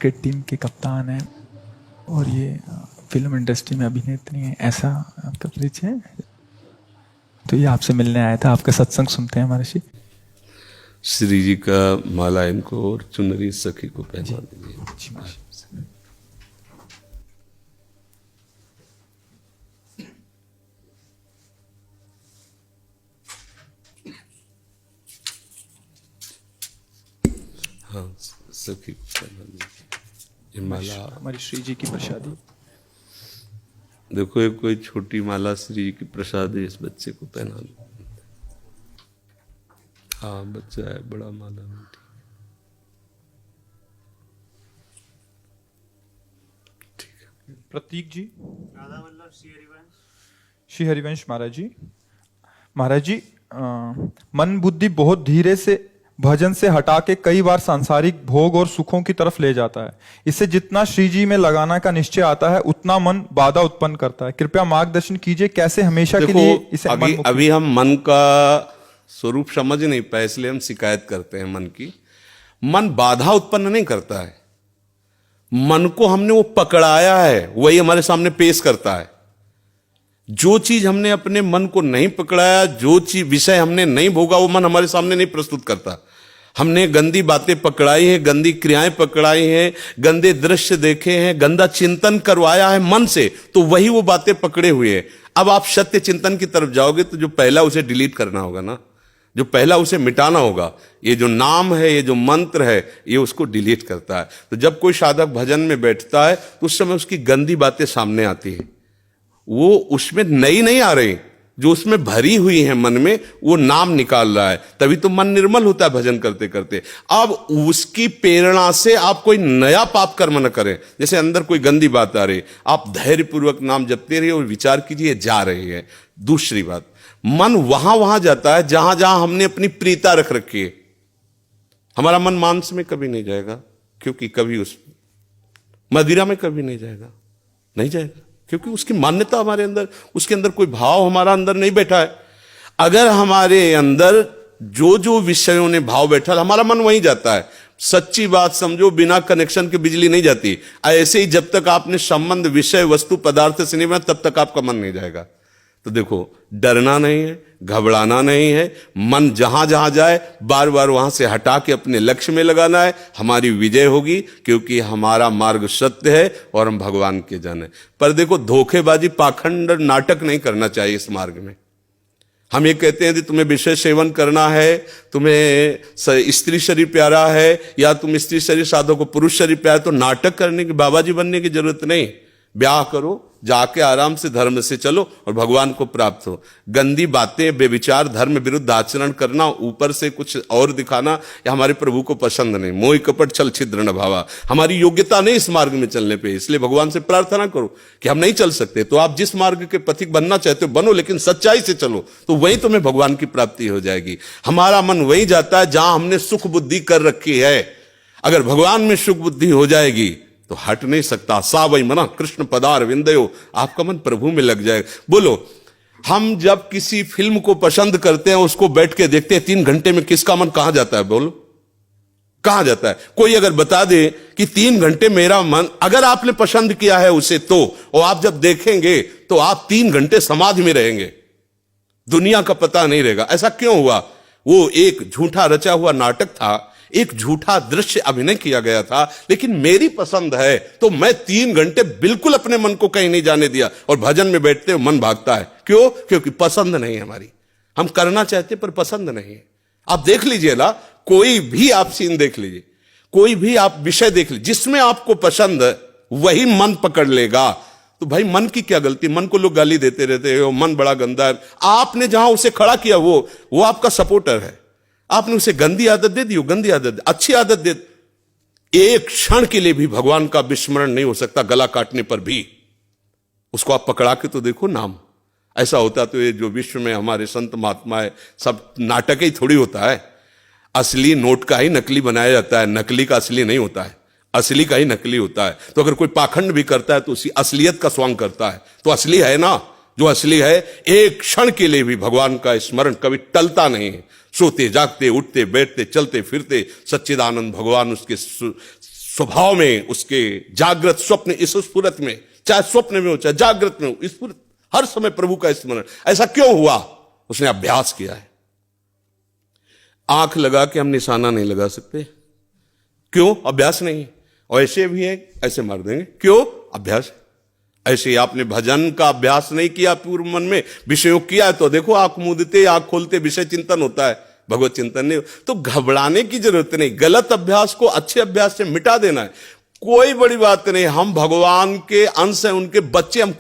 Cricket team के कप्तान हैं और ये फिल्म इंडस्ट्री में अभिनेत्री हैं, ऐसा आपका परिचय है? तो ये आपसे मिलने आया था, आपका सत्संग सुनते हैं महर्षि। श्री जी का माला इनको और चुनरी सखी को पहना दीजिए। हाँ, सखी को पहना दीजिए। ये माला हमारी श्री जी की प्रसादी। देखो, एक कोई छोटी माला श्री जी की प्रसाद है, इस बच्चे को पहना दो। हाँ, बच्चा है, बड़ा माला नहीं। ठीक है। प्रतीक जी, राधा वल्लभ श्री हरिवंश महाराज जी। महाराज जी, मन बुद्धि बहुत धीरे से भजन से हटा के कई बार सांसारिक भोग और सुखों की तरफ ले जाता है। इससे जितना श्री जी में लगाना का निश्चय आता है उतना मन बाधा उत्पन्न करता है। कृपया मार्गदर्शन कीजिए, कैसे हमेशा के लिए इसे अभी हम मन का स्वरूप समझ नहीं पाए, इसलिए हम शिकायत करते हैं मन की। मन बाधा उत्पन्न नहीं करता है, मन को हमने वो पकड़ाया है, वही हमारे सामने पेश करता है। जो चीज हमने अपने मन को नहीं पकड़ाया, जो चीज विषय हमने नहीं भोगा, वो मन हमारे सामने नहीं प्रस्तुत करता। हमने गंदी बातें पकड़ाई हैं, गंदी क्रियाएं पकड़ाई हैं, गंदे दृश्य देखे हैं, गंदा चिंतन करवाया है मन से, तो वही वो बातें पकड़े हुए हैं। अब आप सत्य चिंतन की तरफ जाओगे तो जो पहला उसे डिलीट करना होगा ना, जो पहला उसे मिटाना होगा। ये जो नाम है, ये जो मंत्र है, ये उसको डिलीट करता है। तो जब कोई साधक भजन में बैठता है तो उस समय उसकी गंदी बातें सामने आती है, वो उसमें नई नहीं आ रही, जो उसमें भरी हुई है मन में, वो नाम निकाल रहा है। तभी तो मन निर्मल होता है भजन करते करते। अब उसकी प्रेरणा से आप कोई नया पाप कर्म न करें। जैसे अंदर कोई गंदी बात आ रही, आप धैर्यपूर्वक नाम जपते रहिए और विचार कीजिए जा रही है। दूसरी बात, मन वहां वहां जाता है जहां जहां हमने अपनी प्रीता रख रखी है। हमारा मन मांस में कभी नहीं जाएगा, क्योंकि कभी उस मदिरा में कभी नहीं जाएगा, नहीं जाएगा, क्योंकि उसकी मान्यता हमारे अंदर, उसके अंदर कोई भाव हमारा अंदर नहीं बैठा है। अगर हमारे अंदर जो जो विषयों ने भाव बैठा, हमारा मन वहीं जाता है। सच्ची बात समझो, बिना कनेक्शन के बिजली नहीं जाती। ऐसे ही जब तक आपने संबंध विषय वस्तु पदार्थ से नहीं बना, तब तक आपका मन नहीं जाएगा। तो देखो, डरना नहीं है, घबराना नहीं है, मन जहां जहां जाए बार बार वहां से हटा के अपने लक्ष्य में लगाना है। हमारी विजय होगी, क्योंकि हमारा मार्ग सत्य है और हम भगवान के जन हैं। पर देखो, धोखेबाजी, पाखंड, नाटक नहीं करना चाहिए इस मार्ग में। हम ये कहते हैं कि तुम्हें विषय सेवन करना है, तुम्हें स्त्री शरीर प्यारा है, या तुम स्त्री शरीर साधो को पुरुष शरीर प्यारा, तो नाटक करने की, बाबाजी बनने की जरूरत नहीं। ब्याह करो, जाके आराम से धर्म से चलो और भगवान को प्राप्त हो। गंदी बातें, बेविचार, धर्म विरुद्ध आचरण करना, ऊपर से कुछ और दिखाना, या हमारे प्रभु को पसंद नहीं। मोह कपट छल छिद्र न भावा, हमारी योग्यता नहीं इस मार्ग में चलने पे। इसलिए भगवान से प्रार्थना करो कि हम नहीं चल सकते, तो आप जिस मार्ग के पथिक बनना चाहते हो बनो, लेकिन सच्चाई से चलो, तो वहीं तुम्हें भगवान की प्राप्ति हो जाएगी। हमारा मन वहीं जाता है जहां हमने सुख बुद्धि कर रखी है। अगर भगवान में सुख बुद्धि हो जाएगी तो हट नहीं सकता। सा वही मना कृष्ण पदार विंदयो, आपका मन प्रभु में लग जाएगा। बोलो, हम जब किसी फिल्म को पसंद करते हैं, उसको बैठ के देखते हैं, 3 घंटे में किसका मन कहां जाता है? बोलो, कहां जाता है? कोई अगर बता दे कि 3 घंटे मेरा मन, अगर आपने पसंद किया है उसे, तो और आप जब देखेंगे तो आप 3 घंटे समाधि में रहेंगे, दुनिया का पता नहीं रहेगा। ऐसा क्यों हुआ? वो एक झूठा रचा हुआ नाटक था, एक झूठा दृश्य अभिनय किया गया था। लेकिन मेरी पसंद है तो मैं 3 घंटे बिल्कुल अपने मन को कहीं नहीं जाने दिया, और भजन में बैठते हो मन भागता है। क्यों? क्योंकि पसंद नहीं है हमारी। हम करना चाहते पर पसंद नहीं है। आप देख लीजिए ना, कोई भी आप सीन देख लीजिए, कोई भी आप विषय देख लीजिए, जिसमें आपको पसंद है वही मन पकड़ लेगा। तो भाई, मन की क्या गलती? मन को लोग गाली देते रहते हो, मन बड़ा गंदा है। आपने जहां उसे खड़ा किया वो आपका सपोर्टर है। आपने उसे गंदी आदत दे दी, गंदी आदत, अच्छी आदत दे। एक क्षण के लिए भी भगवान का विस्मरण नहीं हो सकता, गला काटने पर भी। उसको आप पकड़ा के तो देखो नाम। ऐसा होता तो ये जो विश्व में हमारे संत महात्मा है, सब नाटक ही थोड़ी होता है। असली नोट का ही नकली बनाया जाता है, नकली का असली नहीं होता है, असली का ही नकली होता है। तो अगर कोई पाखंड भी करता है तो उसी असलियत का स्वांग करता है, तो असली है ना। जो असली है, एक क्षण के लिए भी भगवान का स्मरण कभी टलता नहीं है। सोते जागते, उठते बैठते, चलते फिरते, सच्चिदानंद भगवान उसके स्वभाव में, उसके जागृत स्वप्न इस स्फुरत में, चाहे स्वप्न में हो चाहे जागृत में हो, स्फुरत हर समय प्रभु का स्मरण। ऐसा क्यों हुआ? उसने अभ्यास किया है। आंख लगा के हम निशाना नहीं लगा सकते, क्यों? अभ्यास नहीं। और ऐसे भी है, ऐसे मार देंगे, क्यों? अभ्यास। ऐसे ही आपने भजन का अभ्यास नहीं किया, पूर्व मन में विषयों किया है, तो देखो आंख मूंदते आंख खोलते विषय चिंतन होता है, भगवत चिंतन नहीं। तो घबराने की जरूरत नहीं, गलत अभ्यास को अच्छे अभ्यास से मिटा देना है, कोई बड़ी बात नहीं। हम भगवान के अंश हैं, उनके बच्चे, हम